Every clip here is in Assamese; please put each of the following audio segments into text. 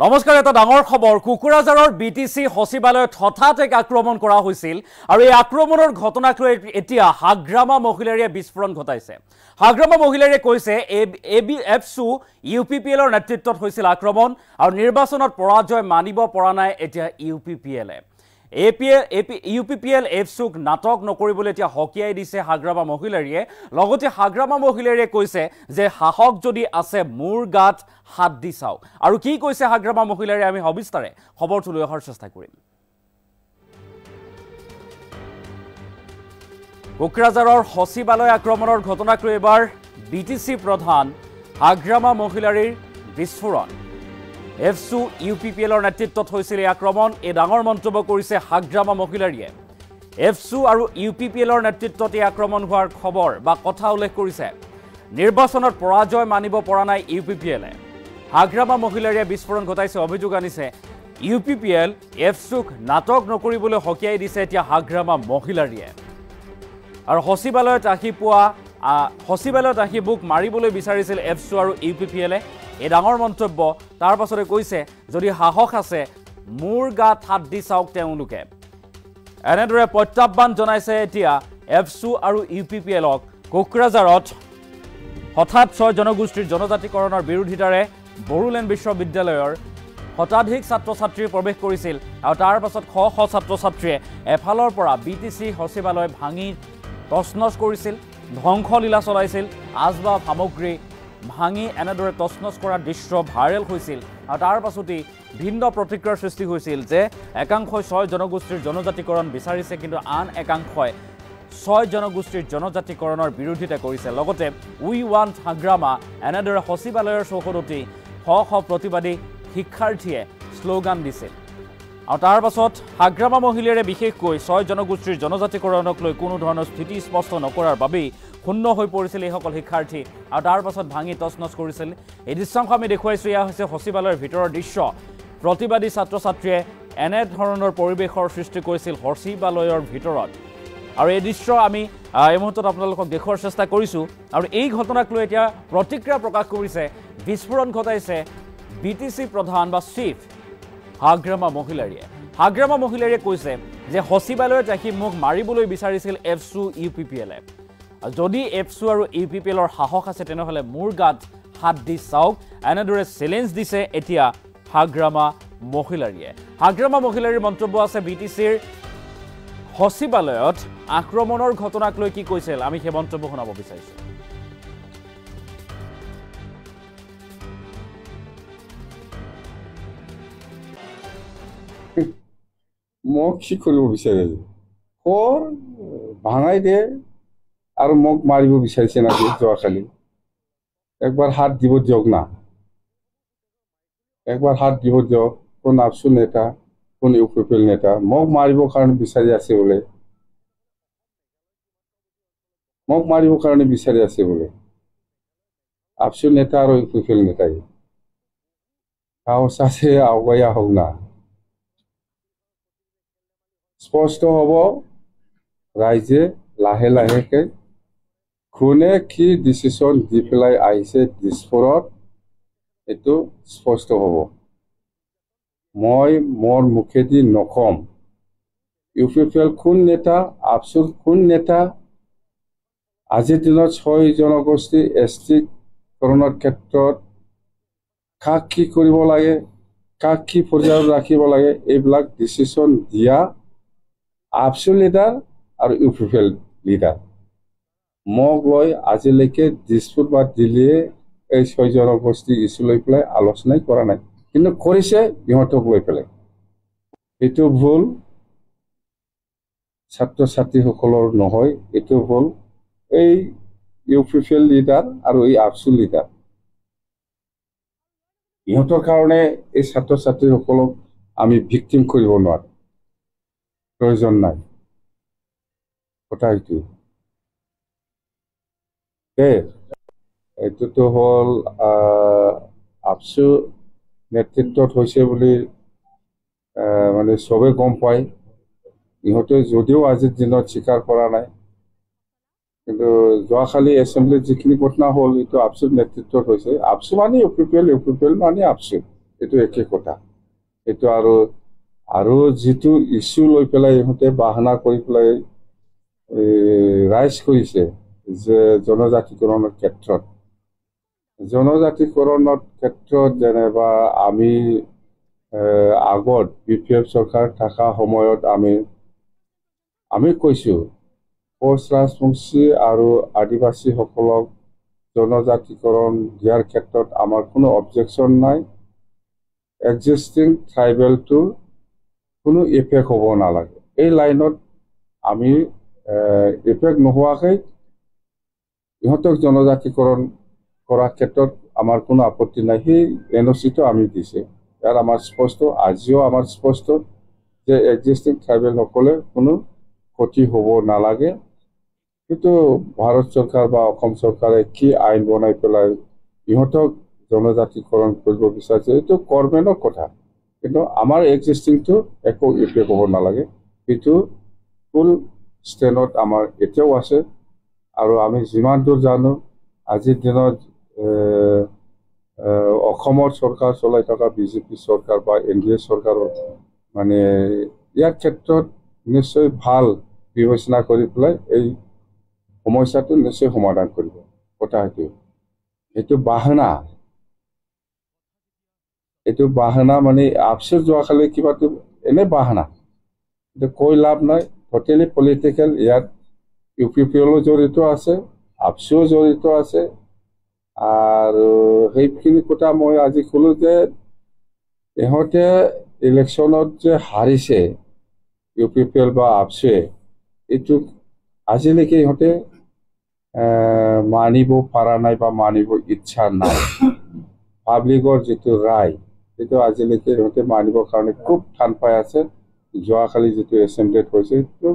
নমস্কাৰ এটা ডাঙৰ খবৰ কুকুৰাঝাৰৰ বিটিসি সচিবালয়ত হঠাৎ এক আক্ৰমণ কৰা হৈছিল আৰু এই আক্ৰমণৰ ঘটনাক লৈ এতিয়া হাগ্ৰামা মহিলাৰে বিস্ফোৰণ ঘটাইছে হাগ্ৰামা মহিলাৰে কৈছে এবিএফসু ইউপিপিএলৰ নেতৃত্বত হৈছিল আক্ৰমণ আৰু নিৰ্বাচনত পৰাজয় মানিব পৰা নাই এতিয়া ইউপিপিএলে ইউপিপিএল এফসুক নাটক নকৰিবলৈ এতিয়া হকিয়াই দিছে হাগ্ৰামা মহিলাৰে লগতে হাগ্ৰামা মহিলাৰে কৈছে যে হাহক যদি আছে মূৰ গাত হাত দি চাওক আৰু কি কৈছে হাগ্ৰামা মহিলাৰে আমি সবিস্তাৰে খবৰটো লৈ অহাৰ চেষ্টা কৰিম কোকৰাঝাৰৰ সচিবালয় আক্ৰমণৰ ঘটনাক লৈ এবাৰ বিটিসি প্ৰধান হাগ্ৰামা মহিলাৰে বিস্ফোৰণ এফসু ইউপিপিএলৰ নেতৃত্বত হৈছিল এই আক্ৰমণ এই ডাঙৰ মন্তব্য কৰিছে হাগ্ৰামা মহিলাৰে এফসু আৰু ইউপিপিএলৰ নেতৃত্বত এই আক্ৰমণ হোৱাৰ খবৰ বা কথা উল্লেখ কৰিছে নিৰ্বাচনত পৰাজয় মানিব পৰা নাই ইউপিপিএলে হাগ্ৰামা মহিলাৰে বিস্ফোৰণ ঘটাইছে অভিযোগ আনিছে ইউপিপিএল এফসুক নাটক নকৰিবলৈ হকিয়াই দিছে এতিয়া হাগ্ৰামা মহিলাৰে আৰু সচিবালয়ত আহি বুক মাৰিবলৈ বিচাৰিছিল এফসু আৰু ইউপিপিএলে এই ডাঙৰ মন্তব্য তাৰ পাছতে কৈছে যদি সাহস আছে মূৰ গাত হাত দি চাওক তেওঁলোকে এনেদৰে প্ৰত্যাহ্বান জনাইছে এতিয়া এফসু আৰু ইউপিপিএলক কোকৰাঝাৰত হঠাৎ 6 জনগোষ্ঠীৰ জনজাতিকৰণৰ বিৰোধিতাৰে বড়োলেণ্ড বিশ্ববিদ্যালয়ৰ শতাধিক ছাত্ৰ ছাত্ৰী প্ৰৱেশ কৰিছিল আৰু তাৰ পাছত শ ছাত্ৰ ছাত্ৰীয়ে এফালৰ পৰা বিটিসি সচিবালয় ভাঙি তছনছ কৰিছিল ধ্বংসলীলা চলাইছিল আজবাব সামগ্ৰী ভাঙি এনেদৰে তছনছ কৰা দৃশ্য ভাইৰেল হৈছিল আৰু তাৰ পাছতেই ভিন্ন প্ৰতিক্ৰিয়াৰ সৃষ্টি হৈছিল যে একাংশই 6 জনগোষ্ঠীৰ জনজাতিকৰণ বিচাৰিছে কিন্তু আন একাংশই 6 জনগোষ্ঠীৰ জনজাতিকৰণৰ বিৰোধিতা কৰিছে লগতে উই ৱান্ট হাগ্ৰামা এনেদৰে সচিবালয়ৰ চৌহদতেই শ প্ৰতিবাদী শিক্ষাৰ্থীয়ে শ্লোগান দিছিল আৰু তাৰ পাছত হাগ্ৰামা মহিলাৰে বিশেষকৈ 6 জনগোষ্ঠীৰ জনজাতিকৰণক লৈ কোনো ধৰণৰ স্থিতি স্পষ্ট নকৰাৰ বাবেই শূন্য হৈ পৰিছিল এইসকল শিক্ষাৰ্থী আৰু তাৰ পাছত ভাঙি তছনছ কৰিছিল এই দৃশ্যাংশ আমি দেখুৱাইছোঁ এয়া হৈছে সচিবালয়ৰ ভিতৰৰ দৃশ্য প্ৰতিবাদী ছাত্ৰ ছাত্ৰীয়ে এনে ধৰণৰ পৰিৱেশৰ সৃষ্টি কৰিছিল সচিবালয়ৰ ভিতৰত আৰু এই দৃশ্য আমি এই মুহূৰ্তত আপোনালোকক দেখুৱাৰ চেষ্টা কৰিছোঁ আৰু এই ঘটনাক লৈ এতিয়া প্ৰতিক্ৰিয়া প্ৰকাশ কৰিছে বিস্ফোৰণ ঘটাইছে বিটিসি প্ৰধান বা চিফ হাগ্ৰামা মহিলাৰে কৈছে যে সচিবালয়ত আহি মুখ মাৰিবলৈ বিচাৰিছিল এফসু ইউপিপিএলে যদি এফসু আৰু ইউপিপিএলৰ সাহস আছে তেনেহলে মূৰ গাত হাত দি চাওক এনেদৰে চ্যালেঞ্জ দিছে এতিয়া হাগ্ৰামা মহিলাৰে মন্তব্য আছে বিটিসিৰ সচিবালয়ত আক্ৰমণৰ ঘটনাক লৈ কি কৈছিল আমি সেই মন্তব্য শুনাব বিচাৰিছোঁ মোক কি কৰিব বিচাৰে ভাঙাই দিয়ে আৰু মোক মাৰিব বিচাৰিছে নাকি যোৱাকালি একবাৰ হাত দিব দিয়ক না একবাৰ হাত দিব দিয়ক কোন আফসু নেতা কোন ইউপিপিএল নেতা মোক মাৰিবৰ কাৰণে বিচাৰি আছে বোলে আফসু নেতা আৰু ইউপিপিএল নেতাই সাহস আছে আগুৱাই আহক না স্পষ্ট হ'ব ৰাইজে লাহে লাহেকে কোনে কি ডিচিশ্যন দি পেলাই আহিছে দিছপুৰত এইটো স্পষ্ট হ'ব মই মোৰ মুখেদি নকম ইউপিপিএল কোন নেতা আফসুৰ কোন নেতা আজিৰ দিনত 6 জনগোষ্ঠী এছটিকৰণৰ ক্ষেত্ৰত কাক কি কৰিব লাগে কাক কি পৰ্যায়ত ৰাখিব লাগে এইবিলাক ডিচিশ্যন দিয়া আফসু লিডাৰ আৰু ইউপিপিএল লিডাৰ মোক লৈ আজিলৈকে দিছপুৰ বা দিল্লীয়ে এই 6 জনগোষ্ঠী ইছ্যু লৈ পেলাই আলোচনাই কৰা নাই কিন্তু কৰিছে ইহঁতক লৈ পেলাই এইটো ভুল ছাত্ৰ ছাত্ৰীসকলৰ নহয় এইটো ভুল এই ইউপিপিএল লিডাৰ আৰু এই আফসু লিডাৰ ইহঁতৰ কাৰণে এই ছাত্ৰ ছাত্ৰীসকলক আমি ভিক্টিম কৰিব নোৱাৰো প্ৰয়োজন নাই কথা এইটোতো হ'ল আফসু নেতৃত্বত হৈছে বুলি মানে চবে গম পায় ইহঁতে যদিও আজিৰ দিনত স্বীকাৰ কৰা নাই কিন্তু যোৱাকালি এছেম্বলিত যিখিনি ঘটনা হ'ল এইটো আফসুৰ নেতৃত্বত হৈছে আফসু মানে ইউপিপিএল মানে আফসু এইটো একে কথা। এইটো আৰু যিটো ইছ্যু লৈ পেলাই ইহঁতে বাহানা কৰি পেলাই ৰাইজ কৰিছে যে জনজাতিকৰণৰ ক্ষেত্ৰত যেনিবা আমি আগত BPF চৰকাৰ থকা সময়ত আমি কৈছোঁ কোচ ৰাজবংশী আৰু আদিবাসীসকলক জনজাতিকৰণ দিয়াৰ ক্ষেত্ৰত আমাৰ কোনো অবজেকশ্যন নাই। এক্সিষ্টিং ট্ৰাইবেলটোৰ কোনো ইফেক্ট হ'ব নালাগে। এই লাইনত আমি ইফেক্ট নোহোৱাকৈ ইহঁতক জনজাতিকৰণ কৰাৰ ক্ষেত্ৰত আমাৰ কোনো আপত্তি নাই। সেই NOC-টো আমি দিছে। ইয়াত আমাৰ স্পষ্ট, আজিও আমাৰ স্পষ্ট যে এক্সিষ্টিং ট্ৰাইবেলসকলে কোনো ক্ষতি হ'ব নালাগে। কিন্তু ভাৰত চৰকাৰ বা অসম চৰকাৰে কি আইন বনাই পেলাই ইহঁতক জনজাতিকৰণ কৰিব বিচাৰিছে, এইটো গভৰ্ণমেণ্টৰ কথা। কিন্তু আমাৰ এক্সিষ্টিংটো একো ইফেক্ট হ'ব নালাগে। সেইটো ফুল ষ্টেণ্ডত আমাৰ এতিয়াও আছে। আৰু আমি যিমান দূৰ জানো, আজিৰ দিনত অসমৰ চৰকাৰ চলাই থকা BJP চৰকাৰ বা NDA চৰকাৰৰ মানে ইয়াৰ ক্ষেত্ৰত নিশ্চয় ভাল বিবেচনা কৰি পেলাই এই সমস্যাটো নিশ্চয় সমাধান কৰিব। কথা এইটো বাহানা মানে আপচে যোৱাকালি কিবাটো এনে বাহানা, কৈ লাভ নাই। Totally political. ইয়াত UPPL জড়িত আছে, আপচিও জড়িত আছে। আৰু সেইখিনি কথা মই আজি ক'লো যে ইহঁতে ইলেকশ্যনত যে হাৰিছে UPPL বা আপচিয়ে, এইটো আজিলৈকে ইহঁতে মানিব পৰা নাই বা মানিব ইচ্ছা নাই। পাব্লিকৰ যিটো ৰায়, সেইটো আজিলৈকে ইহঁতে মানিবৰ কাৰণে খুব টান পাই আছে। যোৱাকালি যিটো এছেম্বলিত হৈছে সেইটো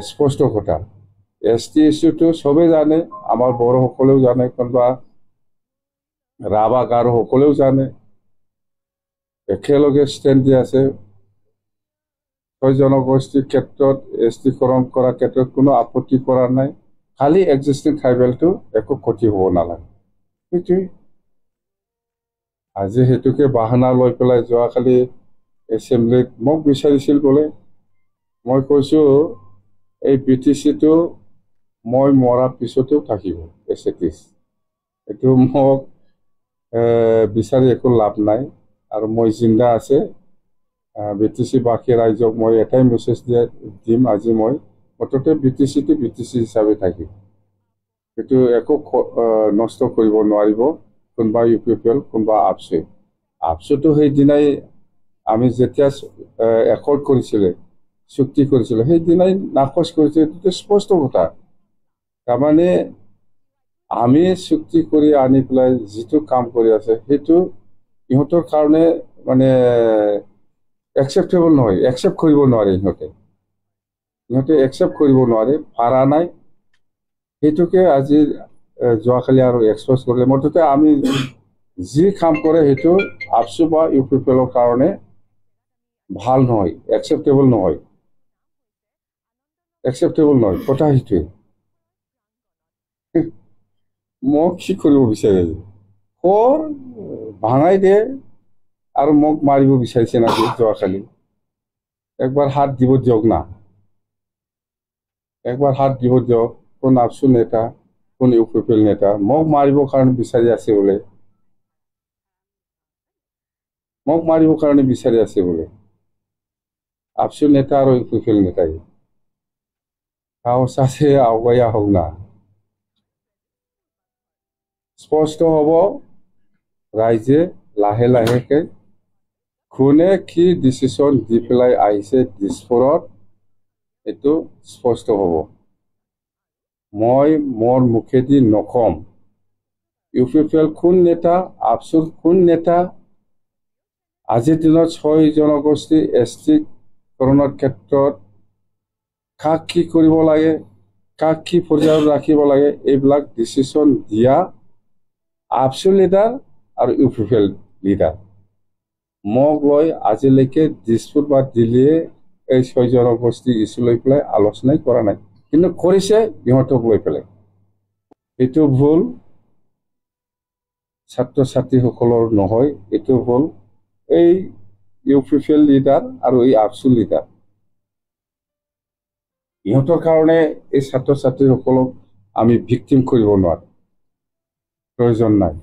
স্পষ্ট কথা। ST ইছ্যুটো চবেই জানে, আমাৰ বড়োসকলেও জানে, কোনোবা ৰাভা গাৰোসকলেও জানে। একেলগে ষ্টেণ্ড দি আছে। জনগোষ্ঠীৰ ক্ষেত্ৰত ST-কৰণ কৰাৰ ক্ষেত্ৰত কোনো আপত্তি কৰা নাই। খালি এক্সিষ্টিং ট্ৰাইবেলটো একো ক্ষতি হ'ব নালাগে। সেইটোৱে আজি সেইটোকে বাহানা লৈ পেলাই যোৱাকালি এছেম্বলিত মোক বিচাৰিছিল বোলে। মই কৈছোঁ এই BTC-টো মই মৰাৰ পিছতো থাকিব। এইটো মোক বিচাৰি একো লাভ নাই। আৰু মই জিন্দা আছে। BTC বাকী ৰাইজক মই এটাই মেছেজ দিম, আজি মই মুঠতে BTC-টো BTC হিচাপে থাকিব। সেইটো একো নষ্ট কৰিব নোৱাৰিব কোনোবা UPPL, কোনোবা আপচিটো সেইদিনাই আমি যেতিয়া একৰ্ড কৰিছিলে, চুক্তি কৰিছিলে, সেইদিনাই নাকচ কৰিছে। এইটো স্পষ্ট কথা। তাৰমানে আমি চুক্তি কৰি আনি পেলাই যিটো কাম কৰি আছে সেইটো ইহঁতৰ কাৰণে মানে একচেপ্টেবল নহয়, একচেপ্ট কৰিব নোৱাৰে। ইহঁতে একচেপ্ট কৰিব নোৱাৰে, পাৰা নাই। সেইটোকে আজি যোৱাকালি আৰু এক্সপ্ৰেছ কৰিলে। মুঠতে আমি যি কাম কৰে সেইটো আপচু বা UPPL-ৰ কাৰণে ভাল নহয়, একচেপ্টেবল নহয়। কথা সেইটোৱে। মোক কি কৰিব বিচাৰে, ভাঙাই দে। আৰু মোক মাৰিব বিচাৰিছে নাকি যোৱাকালি? একবাৰ হাত দিব দিয়ক না, একবাৰ হাত দিব দিয়ক। কোন আপচু নেতা, কোন UPPL নেতা মোক মাৰিবৰ কাৰণে বিচাৰি আছে বোলে, আপচু নেতা আৰু UPPL নেতাই সাহস আছে, আগুৱাই আহক না। স্পষ্ট হ'ব ৰাইজে লাহে লাহেকৈ কোনে কি ডিচিশ্যন দি পেলাই আহিছে দিছপুৰত, এইটো স্পষ্ট হ'ব। মই মোৰ মুখেদি নকম UPPL কোন নেতা, আপচুৰ কোন নেতা। আজিৰ দিনত 6 জনগোষ্ঠী ST-কৰণৰ ক্ষেত্ৰত কাক কি কৰিব লাগে, কাক কি পৰ্যায়ত ৰাখিব লাগে, এইবিলাক ডিচিশ্যন দিয়া আপচু লিডাৰ আৰু UPPL লিডাৰ। মোক লৈ আজিলৈকে দিছপুৰ বা দিল্লীয়ে এই 6 জনগোষ্ঠী ইছ্যু লৈ পেলাই আলোচনাই কৰা নাই, কিন্তু কৰিছে ইহঁতক লৈ পেলাই। এইটো ভুল। ছাত্ৰ ছাত্ৰীসকলৰ নহয়, এইটো হ'ল এই UPPL লিডাৰ আৰু এই ABSU লিডাৰ। ইহঁতৰ কাৰণে এই ছাত্ৰ ছাত্ৰীসকলক আমি ভিক্টিম কৰিব নোৱাৰোঁ, প্ৰয়োজন নাই।